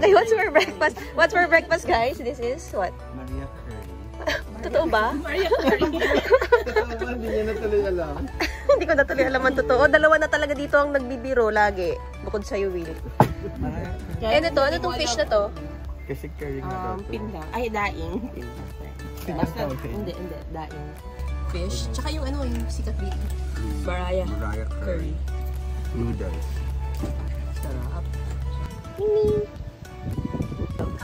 Okay, what's for breakfast? What's for breakfast, guys? This is what? Maria Curry. Totoo ba? Maria Curry. Totoo ba? Hindi niya natuloy alam. Hindi ko natuloy alam ang totoo. Dalawa na talaga dito ang nagbibiro lagi. Bukod sa'yo, Will. Ano to? Ano tong fish na to? Kasi curry na daw. Pindang. Ay, daing. Basta, hindi, daing. Fish. Tsaka yung ano, yung sikat dito. Maria Curry. Noodles. Sarap.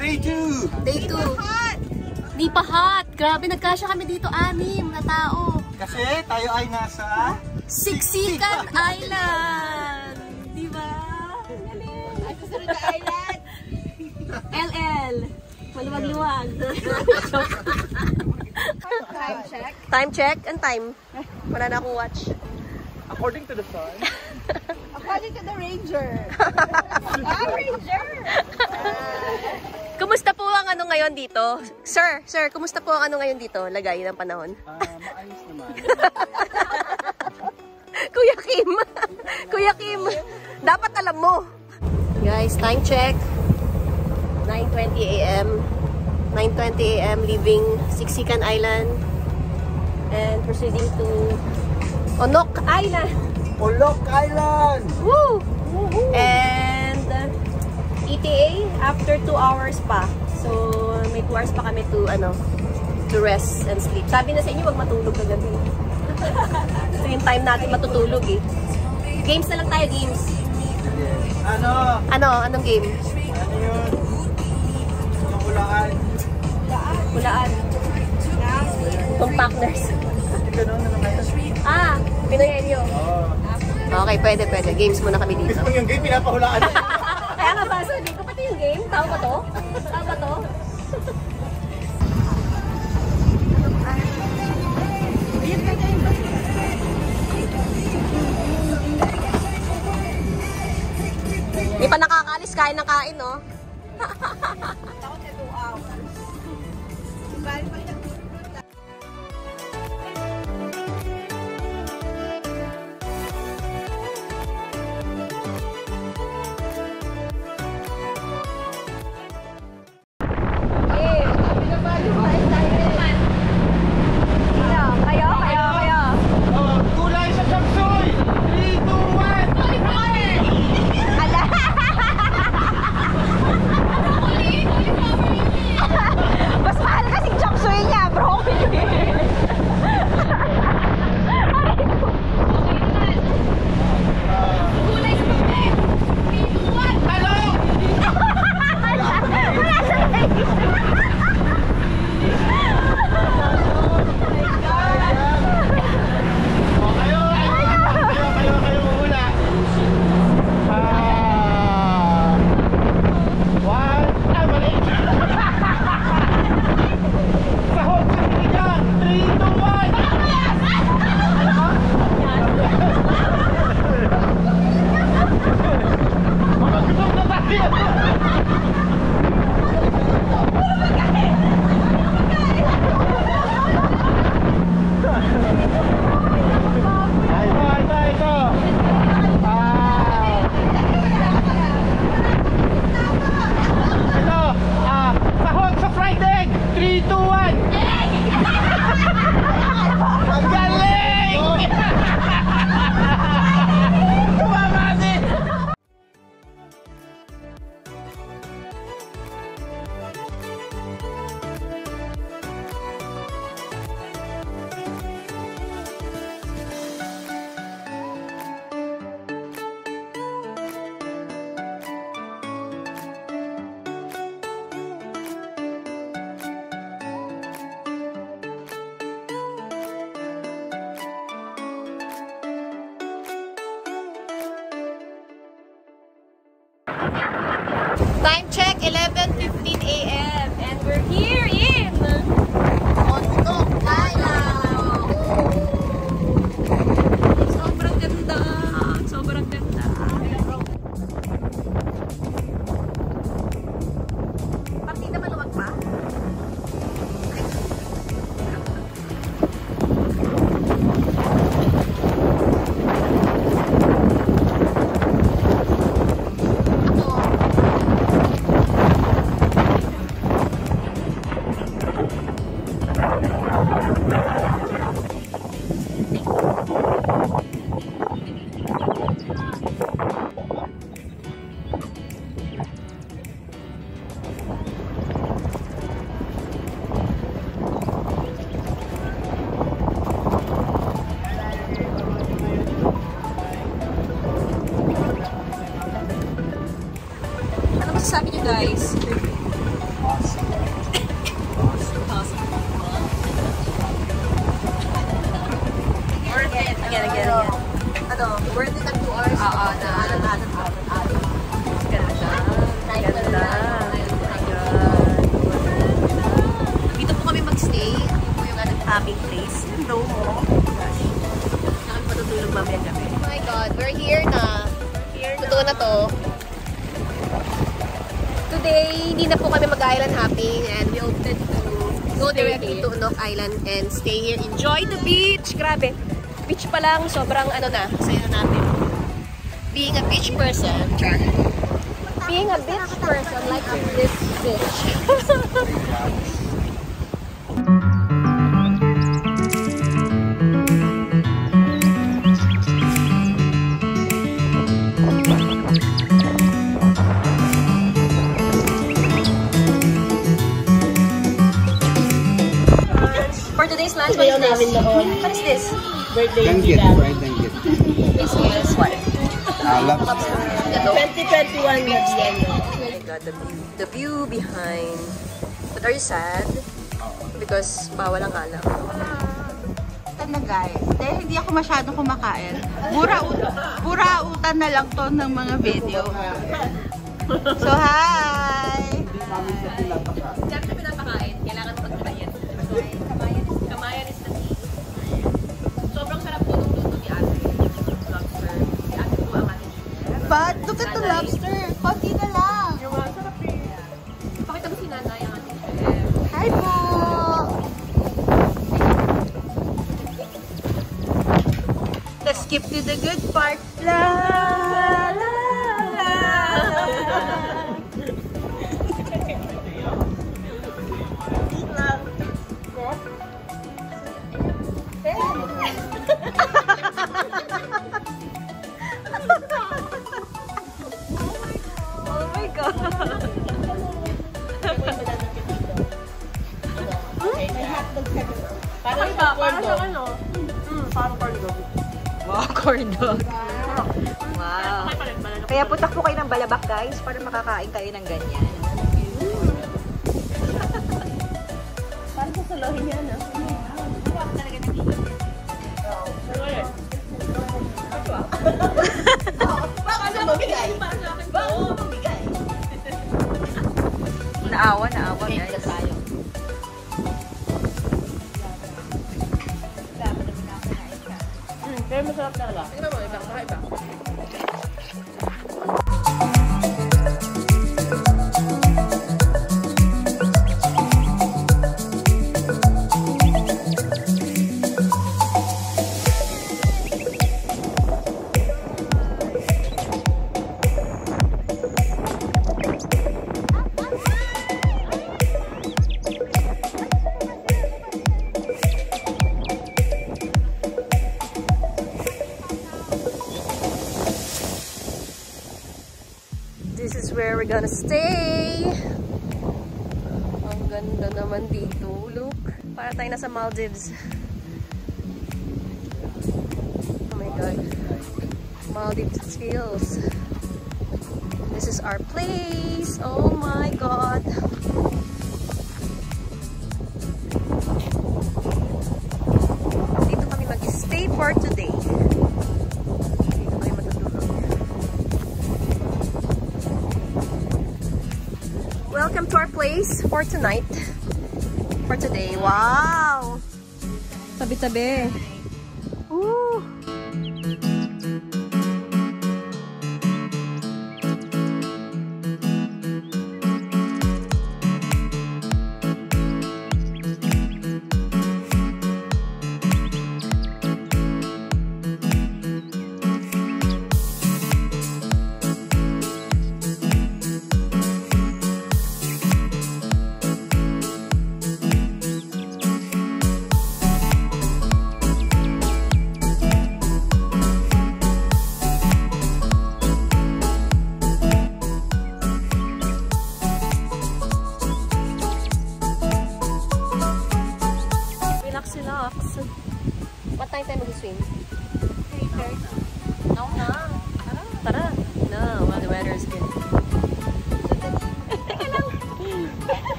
Day 2! Day 2. Di pa hot. Grabe, nagkasya kami dito 6 na tao. Kasi tayo ay nasa Siksikan Island! Di ba? Ay, kasunod na island! LL. Maluwag-luwag. Time check. Time check and time. Wala na akong watch. according to the sun. According to the ranger. Ranger! Kumusta po ang ano ngayon dito? Sir, kumusta po ang ano ngayon dito? Lagay ng panahon. Maayos naman. Kuya Kim, dapat alam mo. Guys, time check. 9:20 a.m. 9:20 a.m. leaving Siksikan Island and proceeding to Onok Island. Olok Island! Woo! And ETA after 2 hours pa. So may 2 hours pa kami to rest and sleep. Sabi na sa inyo, wag matulog kagabi. So yung time natin matutulog eh. Games na lang tayo, games. Anong game? Ano yun? Yung hulaan. Hulaan. Kung partners. Ganun, ano kayo? Pinoy Enyo. Okay, pwede. Games muna kami dito. Yung game, pinapahulaan. Kaya nga ba, sabi ko pati yung game. Tao ba to? Hindi pa nakakaalis, kain ng kain, no? Takot na 2 hours. Bali pa rin. Kulay sa Chapsoy! 3, 2, 1! Mas mahal kasing chopsuey niya, bro. Kulay sa papel! 3, 2, 1! Hello! Kayo hula. 1, mali. Sahog sa sinigang. 3, 2, 1. Magkutong na tayo. Ito. Ito. Sahog sa fried egg. 3, 2, 1. Ang galing! Tumama din! Time check, 11:15 a.m. And we're here in Onok Island. Sobrang ganda. Partida maluwag pa? Ako. guys. Again. Ano, worth it ang 2 hours? Oo, Ganda. Dito po kami magstay. Ako po yung aming place. Hello mo. Gosh. Saan patutulog mamaya gabi? Oh my God, we're here na. Totoo na to. Today, hindi na po kami mag-island hopping and we opted to go directly to Unok Island and stay here. Enjoy the beach! Grabe! Beach pa lang, sobrang ano na, saya na natin. Being a beach person, being a beach person like this beach. For today's lunch, what is this? What is this? Danggit, fried danggit. This is what? Lobster. 2021 next year. Oh my God, the view behind. But are you sad? Because bawal ang alak. Ito na guys, dahil hindi ako masyadong kumakain, burautan na lang to ng mga video. So hi! Diyan kami pinapakain, kailangan pagkain. Kamayan is the key. Sobrang sarap po nung luto ni ate. Lobster. Si ate po ang ating chef. But look at the lobster, konti na lang. Sarap eh. Pakita mo si nanay ang ating chef. Hi po! Let's skip to the good part. La la la. Oh my God. Parang ano? Parang corn dog. Wow, corn dog. Wow. Kaya putak po kayo ng Balabak guys para makakain kayo ng ganyan. Parang sasalohin yan ah. Naawa guys. Pero masarap talaga. Tingnan mo, iba. This is where we're gonna stay. Ang ganda naman dito. Look, para tayo nasa Maldives. Oh my God. Maldives feels. This is our place. Oh my God. Dito kami mag-stay for today. Welcome to our place for tonight. For today. Wow! Tabi-tabi. Woo!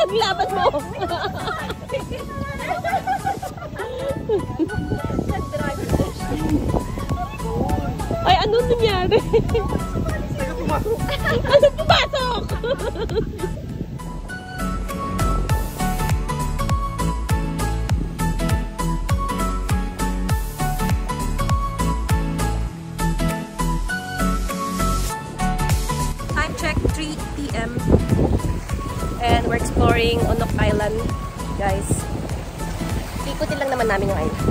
Paglaban mo! Ay, ano nangyari? Ano pumasok? Time check, 3 p.m. And we're exploring Onok Island, guys. Ikutin lang naman namin yung island.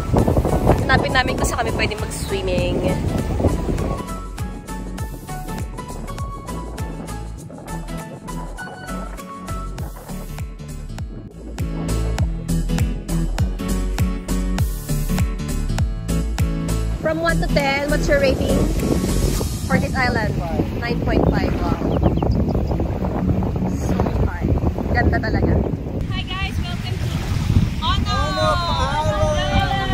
Hanapin namin kung saan kami pwede mag-swimming. From 1 to 10, what's your rating for this island? 9.5. Wow. So high. Ganda talaga. Hi guys, welcome to Onok Island!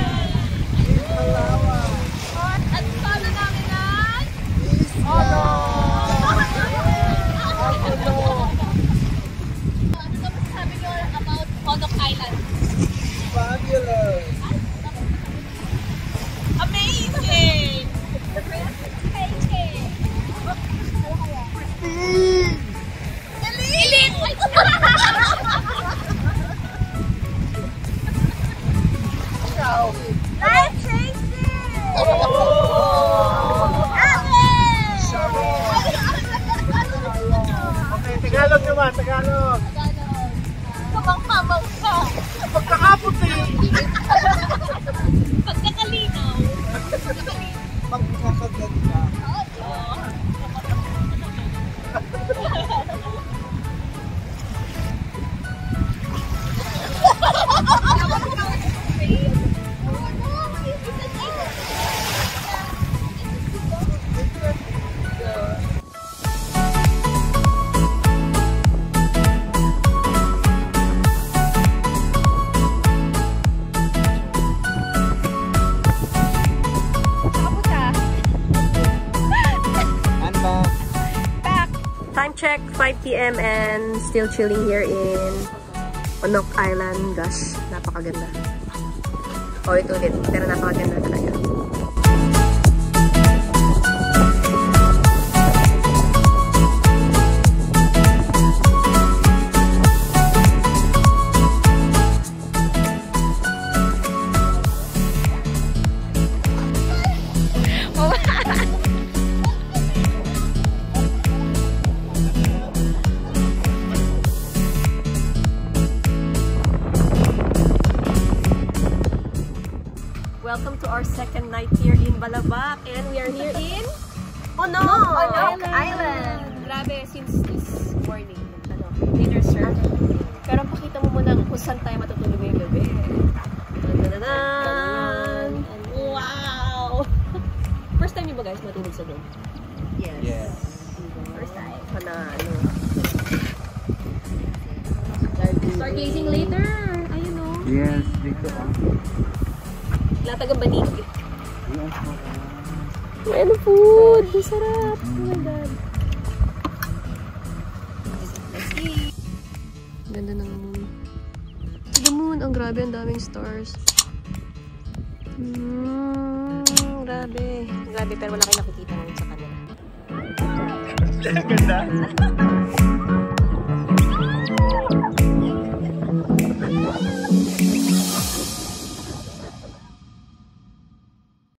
At sana namin ang Onok! Ano ba masasabi nyo about Onok Island? Fabulous! Amazing! Elite! Life changing! Okay, Tagalog naman, Tagalog. Kamang-kamang ka! Pagkakaputi! Pagkakalinaw! Pagkakagad ka. Time check, 5 p.m. and still chilling here in Onok Island. Gosh, napakaganda. Oh, ito ulit. Pero napakaganda talaga. Welcome to our second night here in Balabac, and we are here in Onok Island. Grabe, since this morning, dinner served. Pero pakita mo muna kung saan tayo matutulog ngayong gabi. Wow! First time niyo ba guys matulog sa doon? Yes. First time. Panalo. Stargazing later. Ayun o. Yes, dito Latagang banig. Ano food? Masarap. Oh my God. Ganda ng moon. The moon. Ang grabe. Ang daming stars. Grabe. Grabe. Pero wala kayo nakikita ngayon sa kanila. Ganda.